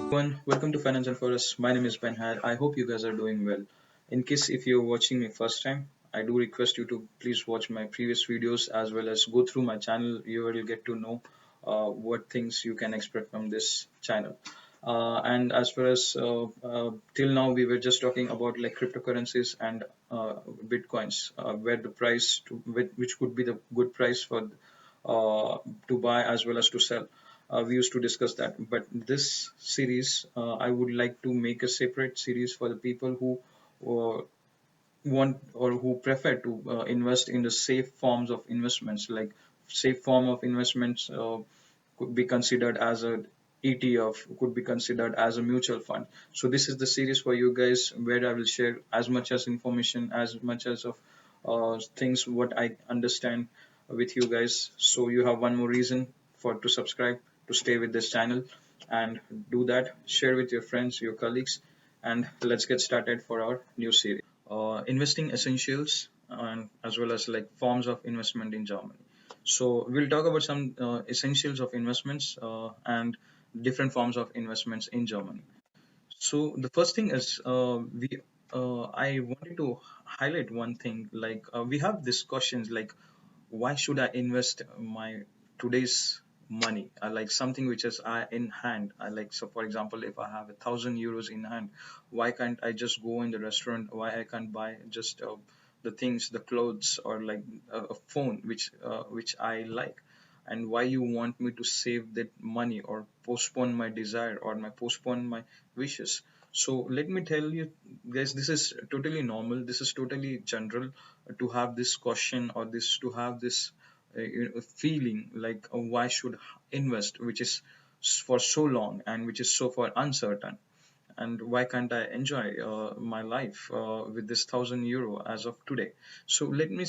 Everyone, welcome to Finance and Forest. My name is Ben Had. I hope you guys are doing well. In case if you're watching me first time, I do request you to please watch my previous videos as well as go through my channel. You will get to know what things you can expect from this channel. And as far as till now, we were just talking about like cryptocurrencies and bitcoins, where the price to which could be the good price for uh, to buy as well as to sell. We used to discuss that, but this series, I would like to make a separate series for the people who uh, want or who prefer to invest in the safe forms of investments. Like safe form of investments could be considered as a ETF, could be considered as a mutual fund. So this is the series for you guys where I will share as much as information, as much as of things what I understand with you guys. So you have one more reason for to subscribe, to stay with this channel, and do that. Share with your friends, your colleagues, and let's get started for our new series. Investing essentials and as well as like forms of investment in Germany. So we'll talk about some essentials of investments and different forms of investments in Germany. So the first thing is we I wanted to highlight one thing, like we have discussions like why should I invest my today's money? I like something which is in hand. I like, so for example, if I have 1,000 euros in hand, why can't I just go in the restaurant? Why I can't buy just the things, the clothes, or like a phone which I like? And why you want me to save that money or postpone my desire or my postpone my wishes? So let me tell you guys, this is totally normal, this is totally general to have this question or this to have this feeling like why should invest which is for so long and which is so far uncertain, and why can't I enjoy my life with this 1,000 euro as of today? So let me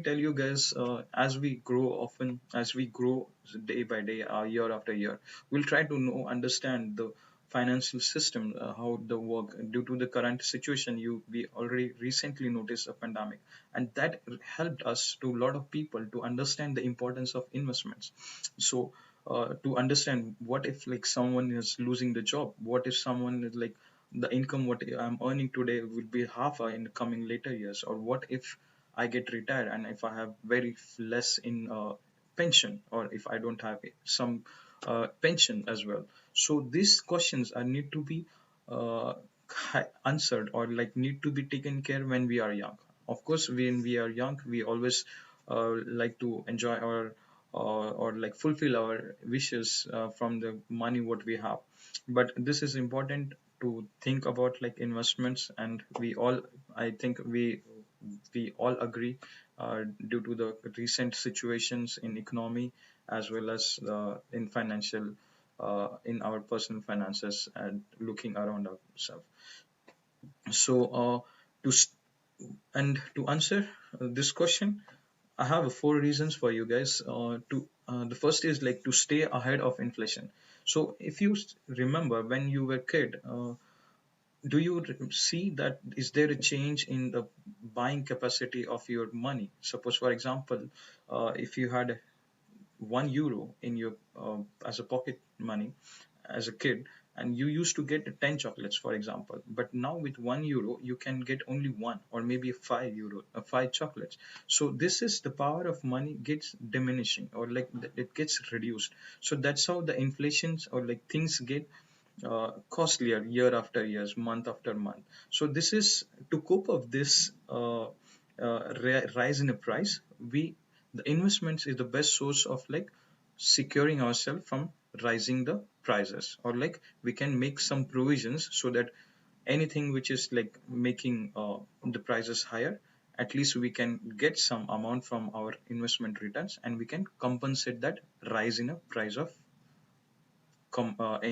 tell you guys, as we grow, often as we grow day by day, year after year, we'll try to know, understand the financial system, how the work due to the current situation. We already recently noticed a pandemic, and that helped us to a lot of people to understand the importance of investments. So to understand what if like someone is losing the job, what if someone is like the income what I'm earning today will be half in the coming later years, or what if I get retired and if I have very less in pension, or if I don't have some pension as well. So these questions are need to be uh, answered or like need to be taken care when we are young. Of course, when we are young, we always like to enjoy our or like fulfill our wishes from the money what we have. But this is important to think about like investments, and we all, I think we all agree, due to the recent situations in economy as well as in financial, in our personal finances and looking around ourselves. So to st- and to answer this question, I have four reasons for you guys. To The first is like to stay ahead of inflation. So if you remember when you were kid, do you see that is there a change in the buying capacity of your money? Suppose, for example, if you had 1 euro in your as a pocket money as a kid, and you used to get 10 chocolates, for example, but now with 1 euro you can get only one or maybe 5 euro, 5 chocolates. So this is the power of money gets diminishing, or like it gets reduced. So that's how the inflations or like things get costlier year after years, month after month. So this is to cope of this rise in the price. We The investments is the best source of like securing ourselves from rising the prices, or like we can make some provisions so that anything which is like making the prices higher, at least we can get some amount from our investment returns, and we can compensate that rise in a price of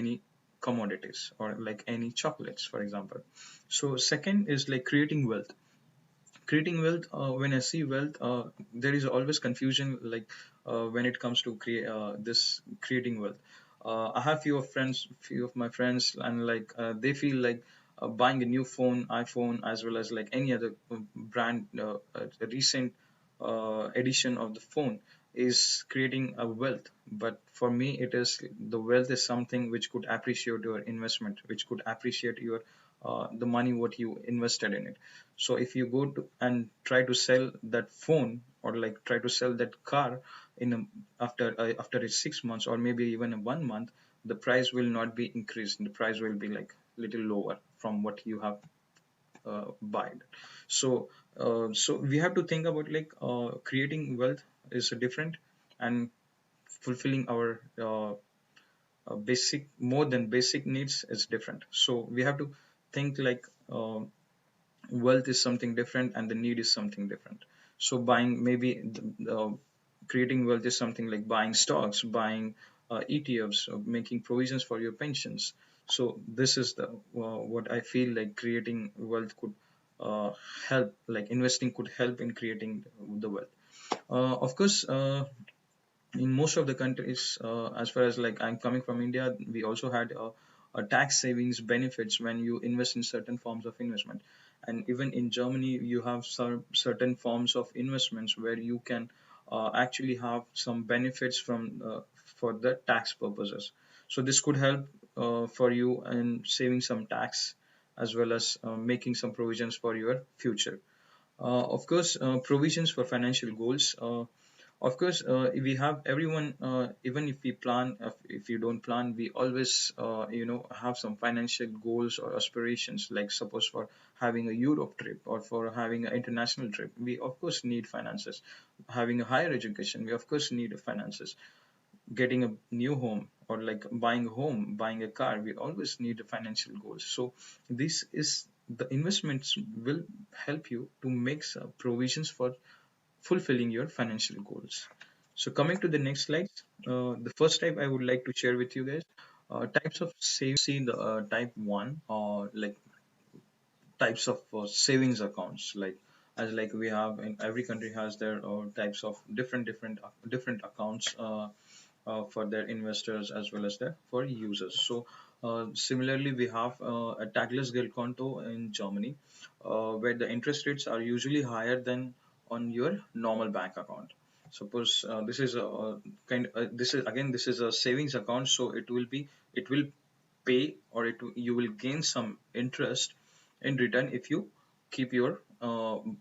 any commodities or like any chocolates, for example. So second is like creating wealth. Creating wealth, when I see wealth, there is always confusion like when it comes to create this creating wealth. I have few of my friends, and like they feel like buying a new phone, iPhone, as well as like any other brand, a recent edition of the phone, is creating a wealth, but for me it is the wealth is something which could appreciate your investment, which could appreciate your the money what you invested in it. So if you go to and try to sell that phone, or like try to sell that car in a, after 6 months or maybe even in 1 month, the price will not be increased, the price will be like little lower from what you have buy. So we have to think about like creating wealth is different, and fulfilling our basic more than basic needs is different. So we have to think like wealth is something different and the need is something different. So buying maybe creating wealth is something like buying stocks, buying ETFs, making provisions for your pensions. So this is the what I feel like creating wealth could uh, help, like investing could help in creating the wealth. Of course, in most of the countries, as far as like I'm coming from India, we also had a tax savings benefits when you invest in certain forms of investment. And even in Germany, you have some certain forms of investments where you can actually have some benefits from for the tax purposes. So this could help for you in saving some tax, as well as making some provisions for your future. Of course, provisions for financial goals. Of course, we have everyone. Even if we plan, if you don't plan, we always, have some financial goals or aspirations. Like suppose for having a Europe trip or for having an international trip, we of course need finances. Having a higher education, we of course need finances. Getting a new home, or like buying a home, buying a car, we always need financial goals. So this is the investments will help you to make some provisions for fulfilling your financial goals. So coming to the next slide, the first type I would like to share with you guys, types of saving. The type one, like types of savings accounts, like as like we have in every country has their types of different accounts for their investors as well as their for users. So similarly, we have a tagless konto in Germany, where the interest rates are usually higher than on your normal bank account. Suppose this is a this is a savings account, so it will pay, or you will gain some interest in return if you keep your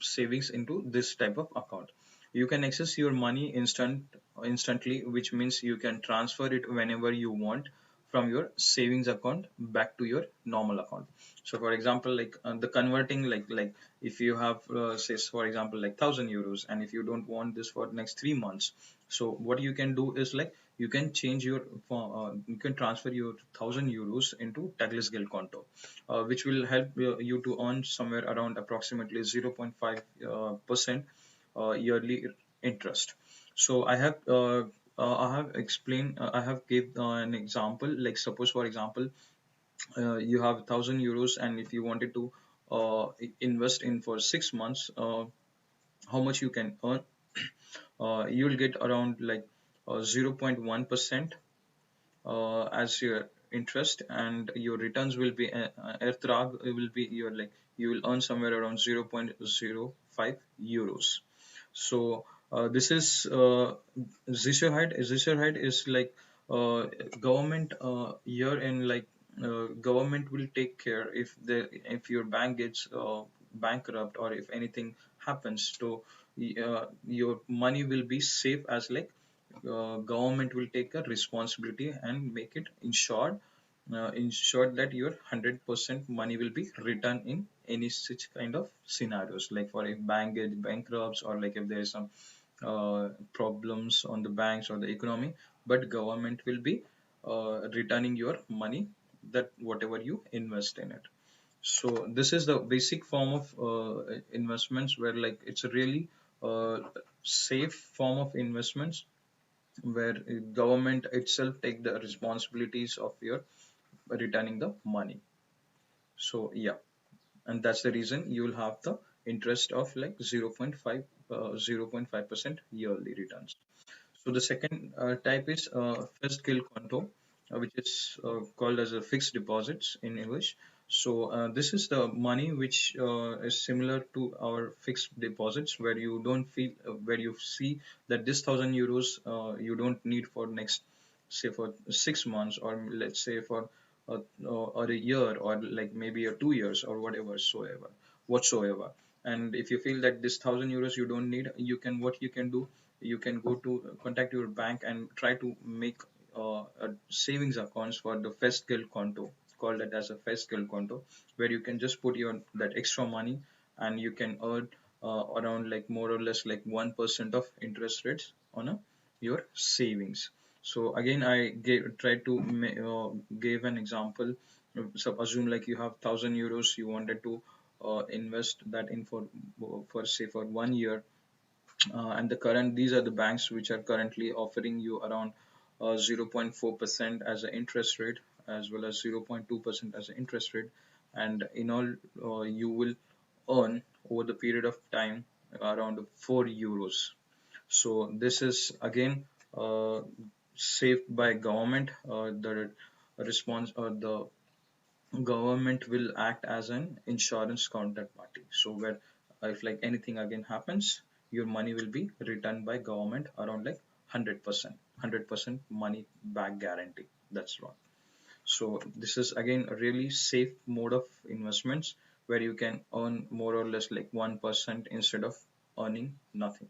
savings into this type of account. You can access your money instantly, which means you can transfer it whenever you want from your savings account back to your normal account. So for example, like the converting, like if you have say for example like 1,000 euros, and if you don't want this for next 3 months, so what you can do is like you can change your you can transfer your 1,000 euros into tagless konto, which will help you to earn somewhere around approximately 0.5 percent yearly interest. So I have explained, I have gave an example. Like suppose for example, you have 1,000 euros, and if you wanted to invest in for 6 months, how much you can earn? You will get around like 0.1% as your interest, and your returns will be ertrag will be your like you will earn somewhere around 0.05 euros. So this is Sicherheit is like government here in like government will take care if your bank gets bankrupt, or if anything happens to your money will be safe, as like government will take a responsibility and make it insured that your 100% money will be returned in any such kind of scenarios, like for if bank gets bankrupts, or like if there is some problems on the banks or the economy, but government will be returning your money, that whatever you invest in it. So this is the basic form of investments, where like it's a really safe form of investments, where government itself take the responsibilities of your returning the money. So yeah, and that's the reason you will have the interest of like 0.5% yearly returns. So the second type is fixed konto, which is called as a fixed deposits in English. So this is the money which is similar to our fixed deposits, where you don't feel where you see that this 1,000 euros you don't need for next, say, for 6 months, or let's say for or a year, or like maybe a 2 years, or whatsoever. And if you feel that this 1,000 euros you don't need, what you can do, you can go to contact your bank and try to make a savings accounts for the first guild konto, called it as a first skill konto, where you can just put your that extra money, and you can earn around like more or less like 1% of interest rates on your savings. So again, I tried to give an example. So assume like you have 1,000 euros, you wanted to invest that in for say for 1 year, and these are the banks which are currently offering you around 0.4% as an interest rate, as well as 0.2% as an interest rate. And in all, you will earn over the period of time around 4 euros. So this is again saved by government. The response or the government will act as an insurance counterparty. So where if like anything again happens, your money will be returned by government around like 100% money back guarantee. That's right. So this is again a really safe mode of investments, where you can earn more or less like 1% instead of earning nothing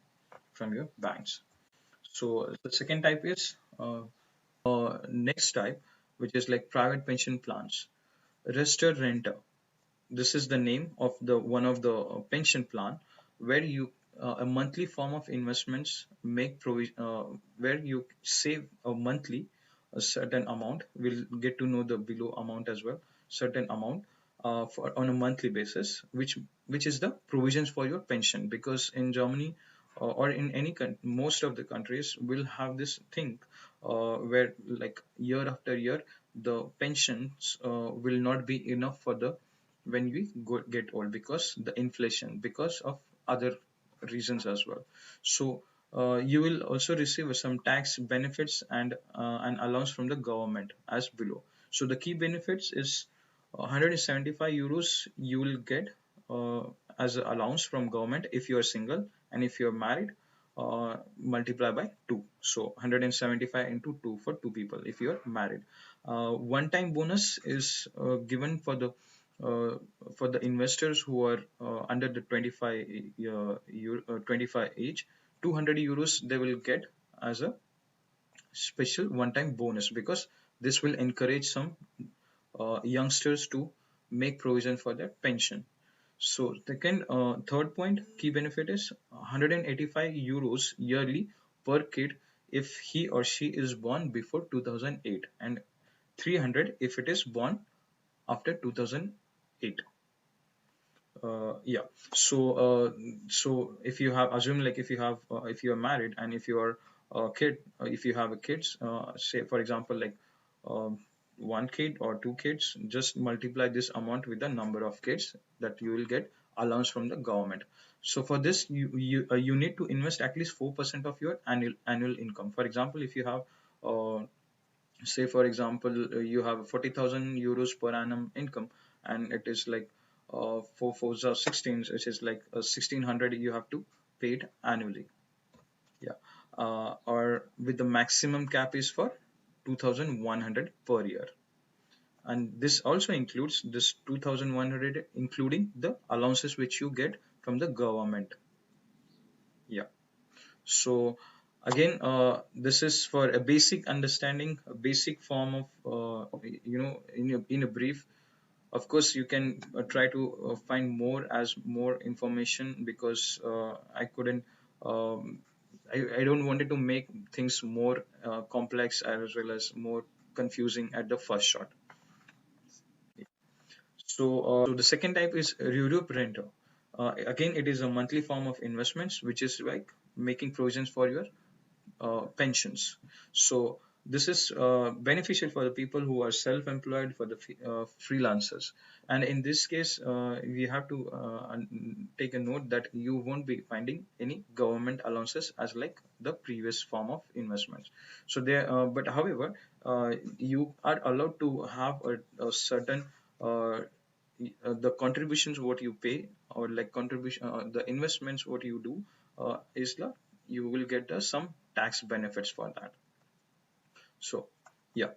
from your banks. So the second type is next type, which is like private pension plans. Riester Rente, this is the name of the one of the pension plan, where you a monthly form of investments make provision, where you save a monthly a certain amount. We'll get to know the below amount as well. Certain amount for on a monthly basis, which is the provisions for your pension. Because in Germany, or in any most of the countries will have this thing, where like year after year the pensions will not be enough for the when we get old, because the inflation, because of other reasons as well. So you will also receive some tax benefits and an allowance from the government as below. So the key benefits is 175 euros you will get uh, as an allowance from government if you are single, and if you are married, multiply by 2. So 175 into 2 for two people if you are married. One time bonus is given uh, for the investors who are under the 25 age. 200 euros they will get as a special one time bonus, because this will encourage some youngsters to make provision for their pension. So third point, key benefit is 185 euros yearly per kid if he or she is born before 2008, and 300 if it is born after 2008. Yeah. So so if you have assume like if you are married, and if you are a kid, if you have a kids, say for example like um, one kid or two kids, just multiply this amount with the number of kids that you will get allowance from the government. So for this, you need to invest at least 4% of your annual income. For example, if you have say for example you have 40,000 euros per annum income, and it is like 4 fours are 16, which is like 1600 you have to pay it annually. Yeah. Or with the maximum cap is for 2100 per year, and this also includes this 2100 including the allowances which you get from the government. Yeah. So again, this is for a basic understanding, a basic form of in a brief. Of course, you can try to find more information, because I couldn't. Um, I don't wanted to make things more complex as well as more confusing at the first shot. So the second type is Ruerup renter. Again, it is a monthly form of investments, which is like making provisions for your pensions. So this is beneficial for the people who are self-employed, for the freelancers. And in this case, we have to take a note that you won't be finding any government allowances as like the previous form of investments. So there, but however, you are allowed to have a certain the contributions what you pay, or like contribution the investments what you do, is the you will get some tax benefits for that. So yeah,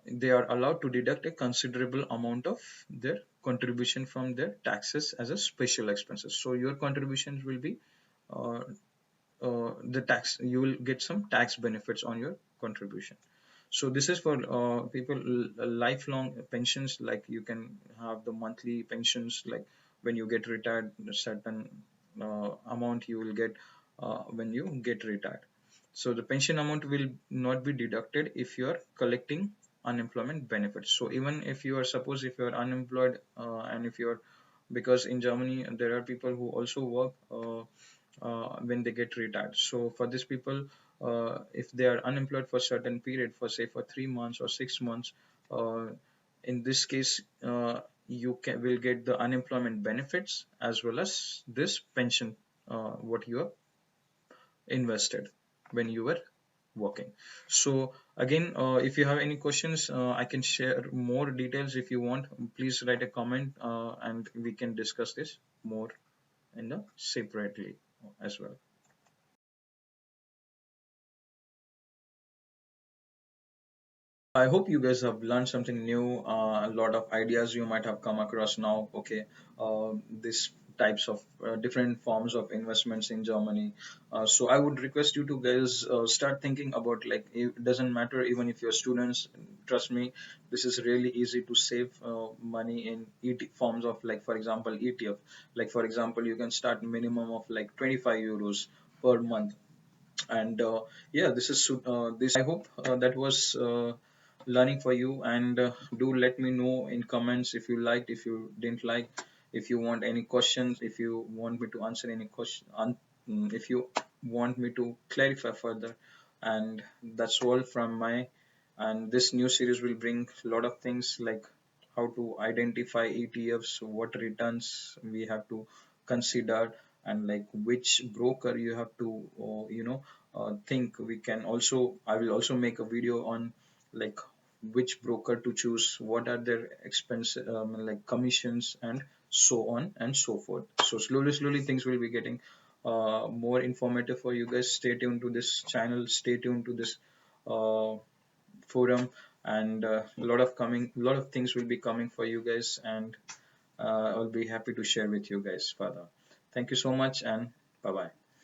they are allowed to deduct a considerable amount of their contribution from their taxes as a special expenses. So your contributions will be uh, the tax, you will get some tax benefits on your contribution. So this is for people lifelong pensions, like you can have the monthly pensions, like when you get retired, a certain amount you will get when you get retired. So the pension amount will not be deducted if you are collecting unemployment benefits. So even if you are, suppose if you are unemployed, and if you are, because in Germany there are people who also work when they get retired. So for these people, if they are unemployed for certain period, for say for 3 months or 6 months, uh, in this case, you can will get the unemployment benefits as well as this pension, what you have invested when you were working. So again, if you have any questions, I can share more details. If you want, please write a comment, and we can discuss this more in the separately as well. I hope you guys have learned something new. A lot of ideas you might have come across now. Okay, this types of different forms of investments in Germany. So I would request you to guys start thinking about, like, it doesn't matter even if you're students. Trust me, this is really easy to save money in forms of, like, for example, ETF. Like for example, you can start minimum of like 25 euros per month. And yeah, this is this, I hope that was learning for you. And do let me know in comments if you liked, if you didn't like, if you want any questions, if you want me to answer any question, if you want me to clarify further. And that's all from my, and this new series will bring a lot of things, like how to identify ETFs, what returns we have to consider, and like which broker you have to think. We can also, I will also make a video on, like, which broker to choose, what are their expense, like commissions, and so on and so forth. So slowly things will be getting more informative for you guys. Stay tuned to this channel, stay tuned to this uh, forum, and a lot of things will be coming for you guys. And I'll be happy to share with you guys further. Thank you so much, and bye bye.